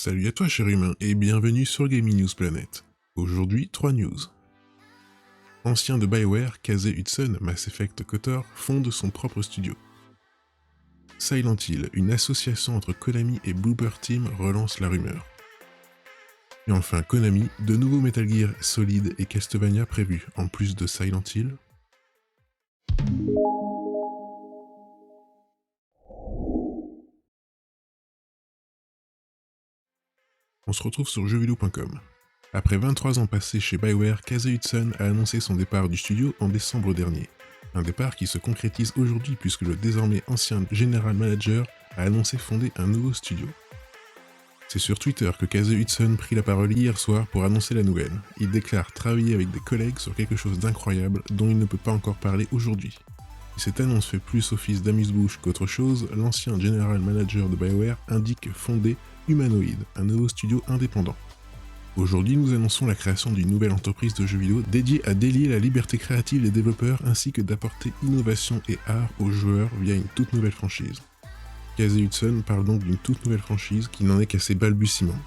Salut à toi cher humain et bienvenue sur Gaming News Planet. Aujourd'hui, 3 news. Ancien de BioWare, Casey Hudson, Mass Effect KOTOR, fonde son propre studio. Silent Hill, une association entre Konami et Bloober Team, relance la rumeur. Et enfin Konami, de nouveaux Metal Gear Solid et Castlevania prévus, en plus de Silent Hill. On se retrouve sur jeuxvideo.com. Après 23 ans passés chez BioWare, Casey Hudson a annoncé son départ du studio en décembre dernier. Un départ qui se concrétise aujourd'hui puisque le désormais ancien General Manager a annoncé fonder un nouveau studio. C'est sur Twitter que Casey Hudson prit la parole hier soir pour annoncer la nouvelle. Il déclare travailler avec des collègues sur quelque chose d'incroyable dont il ne peut pas encore parler aujourd'hui. Si cette annonce fait plus office d'amuse-bouche qu'autre chose, l'ancien General Manager de BioWare indique fonder Humanoid, un nouveau studio indépendant. Aujourd'hui, nous annonçons la création d'une nouvelle entreprise de jeux vidéo dédiée à délier la liberté créative des développeurs ainsi que d'apporter innovation et art aux joueurs via une toute nouvelle franchise. Casey Hudson parle donc d'une toute nouvelle franchise qui n'en est qu'à ses balbutiements.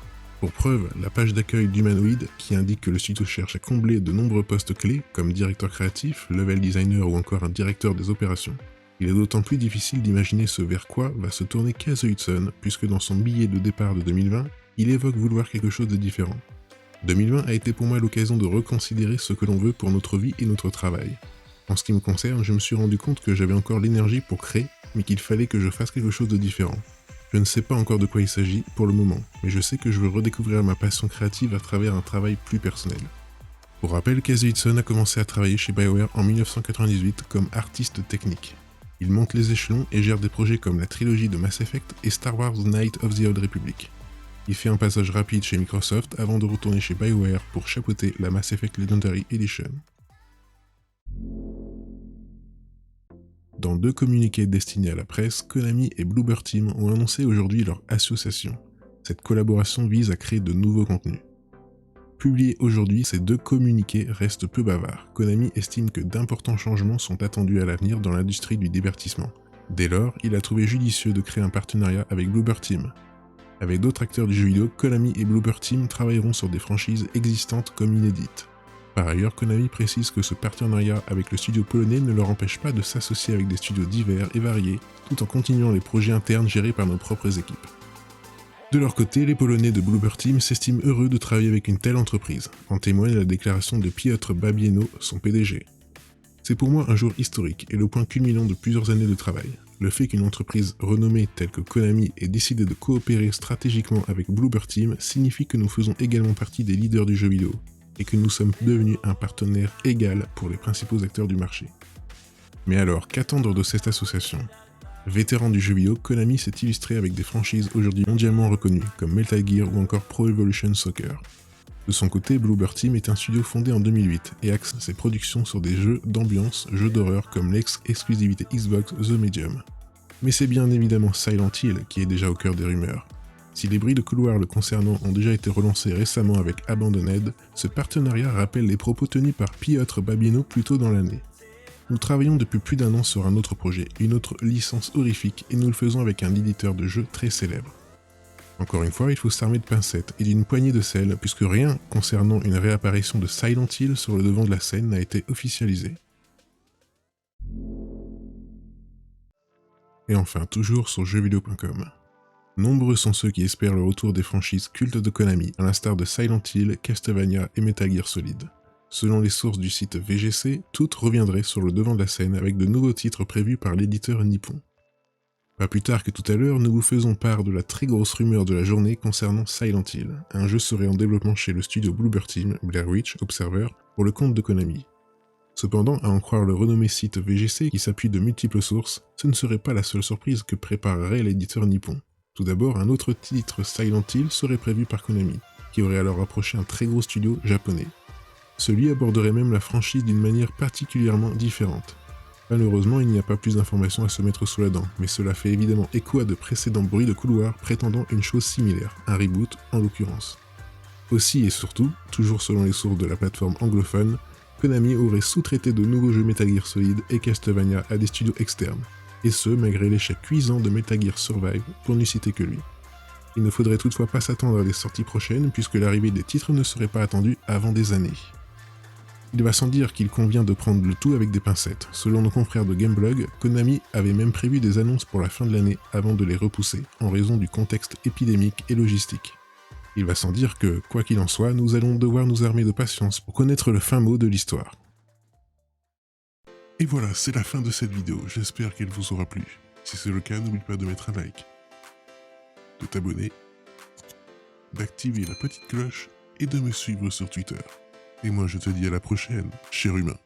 Pour preuve, la page d'accueil d'Humanoid, qui indique que le studio cherche à combler de nombreux postes clés, comme directeur créatif, level designer ou encore un directeur des opérations. Il est d'autant plus difficile d'imaginer ce vers quoi va se tourner Casey Hudson, puisque dans son billet de départ de 2020, il évoque vouloir quelque chose de différent. 2020 a été pour moi l'occasion de reconsidérer ce que l'on veut pour notre vie et notre travail. En ce qui me concerne, je me suis rendu compte que j'avais encore l'énergie pour créer, mais qu'il fallait que je fasse quelque chose de différent. Je ne sais pas encore de quoi il s'agit pour le moment, mais je sais que je veux redécouvrir ma passion créative à travers un travail plus personnel. Pour rappel, Casey Hudson a commencé à travailler chez BioWare en 1998 comme artiste technique. Il monte les échelons et gère des projets comme la trilogie de Mass Effect et Star Wars Knights of the Old Republic. Il fait un passage rapide chez Microsoft avant de retourner chez BioWare pour chapeauter la Mass Effect Legendary Edition. Dans deux communiqués destinés à la presse, Konami et Bloober Team ont annoncé aujourd'hui leur association. Cette collaboration vise à créer de nouveaux contenus. Publiés aujourd'hui, ces deux communiqués restent peu bavards. Konami estime que d'importants changements sont attendus à l'avenir dans l'industrie du divertissement. Dès lors, il a trouvé judicieux de créer un partenariat avec Bloober Team. Avec d'autres acteurs du jeu vidéo, Konami et Bloober Team travailleront sur des franchises existantes comme inédites. Par ailleurs, Konami précise que ce partenariat avec le studio polonais ne leur empêche pas de s'associer avec des studios divers et variés, tout en continuant les projets internes gérés par nos propres équipes. De leur côté, les Polonais de Bloober Team s'estiment heureux de travailler avec une telle entreprise, en témoigne la déclaration de Piotr Babieno, son PDG. C'est pour moi un jour historique et le point culminant de plusieurs années de travail. Le fait qu'une entreprise renommée telle que Konami ait décidé de coopérer stratégiquement avec Bloober Team signifie que nous faisons également partie des leaders du jeu vidéo, et que nous sommes devenus un partenaire égal pour les principaux acteurs du marché. Mais alors, qu'attendre de cette association ? Vétéran du jeu vidéo, Konami s'est illustré avec des franchises aujourd'hui mondialement reconnues, comme Metal Gear ou encore Pro Evolution Soccer. De son côté, Bloober Team est un studio fondé en 2008 et axe ses productions sur des jeux d'ambiance, jeux d'horreur comme l'ex-exclusivité Xbox The Medium. Mais c'est bien évidemment Silent Hill qui est déjà au cœur des rumeurs. Si les bruits de couloir le concernant ont déjà été relancés récemment avec Abandoned, ce partenariat rappelle les propos tenus par Piotr Babieno plus tôt dans l'année. Nous travaillons depuis plus d'1 an sur un autre projet, une autre licence horrifique, et nous le faisons avec un éditeur de jeux très célèbre. Encore une fois, il faut s'armer de pincettes et d'une poignée de sel, puisque rien concernant une réapparition de Silent Hill sur le devant de la scène n'a été officialisé. Et enfin, toujours sur jeuxvideo.com. Nombreux sont ceux qui espèrent le retour des franchises cultes de Konami, à l'instar de Silent Hill, Castlevania et Metal Gear Solid. Selon les sources du site VGC, toutes reviendraient sur le devant de la scène avec de nouveaux titres prévus par l'éditeur nippon. Pas plus tard que tout à l'heure, nous vous faisons part de la très grosse rumeur de la journée concernant Silent Hill. Un jeu serait en développement chez le studio Bloober Team, Blair Witch Observer, pour le compte de Konami. Cependant, à en croire le renommé site VGC qui s'appuie de multiples sources, ce ne serait pas la seule surprise que préparerait l'éditeur nippon. Tout d'abord, un autre titre Silent Hill serait prévu par Konami, qui aurait alors approché un très gros studio japonais. Celui aborderait même la franchise d'une manière particulièrement différente. Malheureusement, il n'y a pas plus d'informations à se mettre sous la dent, mais cela fait évidemment écho à de précédents bruits de couloir prétendant une chose similaire, un reboot en l'occurrence. Aussi et surtout, toujours selon les sources de la plateforme anglophone, Konami aurait sous-traité de nouveaux jeux Metal Gear Solid et Castlevania à des studios externes, et ce malgré l'échec cuisant de Metal Gear Survive, pour n'y citer que lui. Il ne faudrait toutefois pas s'attendre à des sorties prochaines puisque l'arrivée des titres ne serait pas attendue avant des années. Il va sans dire qu'il convient de prendre le tout avec des pincettes. Selon nos confrères de Gameblog, Konami avait même prévu des annonces pour la fin de l'année avant de les repousser, en raison du contexte épidémique et logistique. Il va sans dire que, quoi qu'il en soit, nous allons devoir nous armer de patience pour connaître le fin mot de l'histoire. Et voilà, c'est la fin de cette vidéo, j'espère qu'elle vous aura plu. Si c'est le cas, n'oublie pas de mettre un like, de t'abonner, d'activer la petite cloche et de me suivre sur Twitter. Et moi je te dis à la prochaine, cher humain.